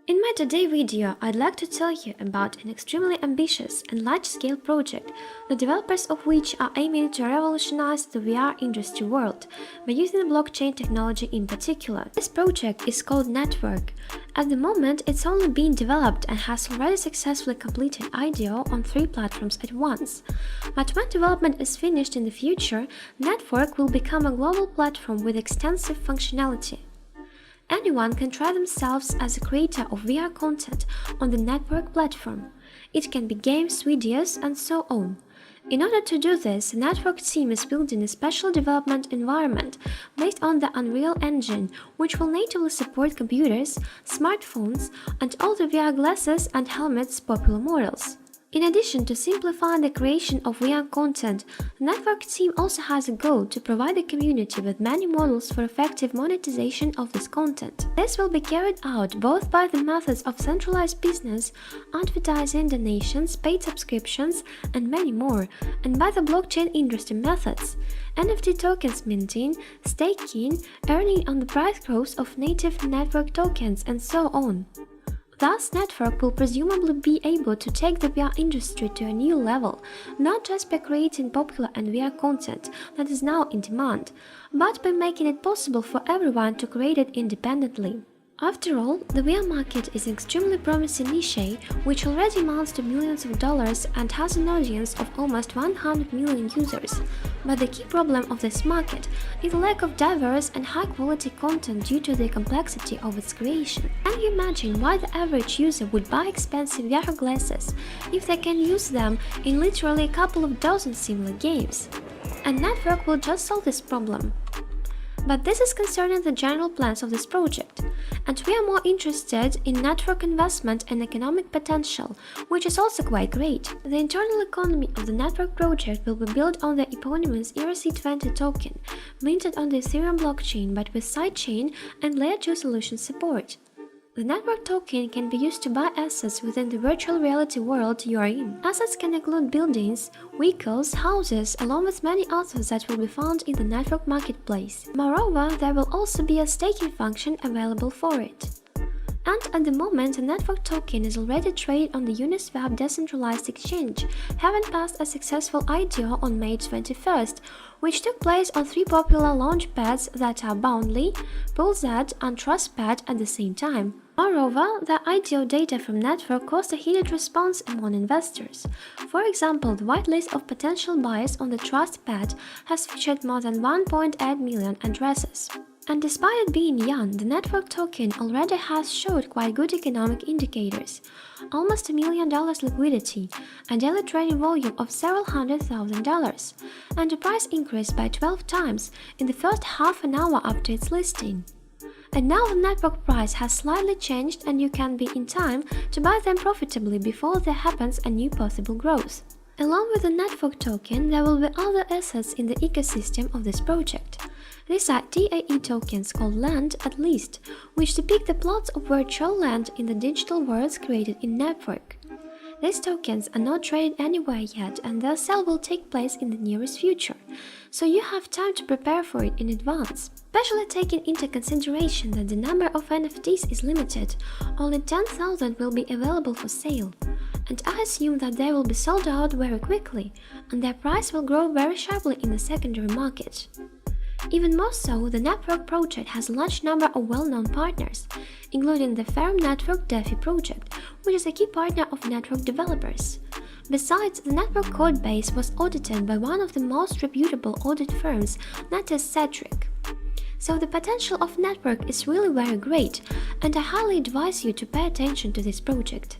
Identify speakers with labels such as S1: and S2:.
S1: In my today's video, I'd like to tell you about an extremely ambitious and large-scale project, the developers of which are aiming to revolutionize the VR industry world by using blockchain technology in particular. This project is called Netvrk. At the moment, it's only being developed and has already successfully completed IDO on 3 platforms at once. But when development is finished in the future, Netvrk will become a global platform with extensive functionality. Anyone can try themselves as a creator of VR content on the Netvrk platform. It can be games, videos, and so on. In order to do this, the Netvrk team is building a special development environment based on the Unreal Engine, which will natively support computers, smartphones, and all the VR glasses and helmets popular models. In addition to simplifying the creation of VR content, the Netvrk team also has a goal to provide the community with many models for effective monetization of this content. This will be carried out both by the methods of centralized business, advertising, donations, paid subscriptions, and many more, and by the blockchain industry methods, NFT tokens minting, staking, earning on the price growth of native Netvrk tokens, and so on. Thus, Netvrk will presumably be able to take the VR industry to a new level, not just by creating popular and VR content that is now in demand, but by making it possible for everyone to create it independently. After all, the VR market is an extremely promising niche which already amounts to millions of dollars and has an audience of almost 100 million users. But the key problem of this market is the lack of diverse and high-quality content due to the complexity of its creation. Can you imagine why the average user would buy expensive VR glasses if they can use them in literally a couple of dozen similar games? And Netvrk will just solve this problem. But this is concerning the general plans of this project, and we are more interested in Netvrk investment and economic potential, which is also quite great. The internal economy of the Netvrk project will be built on the eponymous ERC20 token, minted on the Ethereum blockchain but with sidechain and Layer 2 solution support. The Netvrk token can be used to buy assets within the virtual reality world you are in. Assets can include buildings, vehicles, houses, along with many others that will be found in the Netvrk marketplace. Moreover, there will also be a staking function available for it. And at the moment, the Netvrk token is already traded on the Uniswap decentralized exchange, having passed a successful IDO on May 21st, which took place on 3 popular launchpads that are Boundly, PoolZ, and TrustPad at the same time. Moreover, the IDO data from Netvrk caused a heated response among investors. For example, the whitelist of potential buyers on the TrustPad has featured more than 1.8 million addresses. And despite it being young, the Netvrk token already has showed quite good economic indicators, almost $1 million liquidity, a daily trading volume of several $100,000, and a price increase by 12 times in the first half an hour after its listing. And now the Netvrk price has slightly changed and you can be in time to buy them profitably before there happens a new possible growth. Along with the Netvrk token, there will be other assets in the ecosystem of this project. These are TAE tokens called Land at Least, which depict the plots of virtual land in the digital worlds created in Netvrk. These tokens are not traded anywhere yet and their sale will take place in the nearest future, so you have time to prepare for it in advance. Especially taking into consideration that the number of NFTs is limited, only 10,000 will be available for sale. And I assume that they will be sold out very quickly, and their price will grow very sharply in the secondary market. Even more so, the Netvrk project has a large number of well-known partners, including the firm Netvrk DeFi project, which is a key partner of Netvrk developers. Besides, the Netvrk codebase was audited by one of the most reputable audit firms, Netvrk. So the potential of Netvrk is really very great, and I highly advise you to pay attention to this project.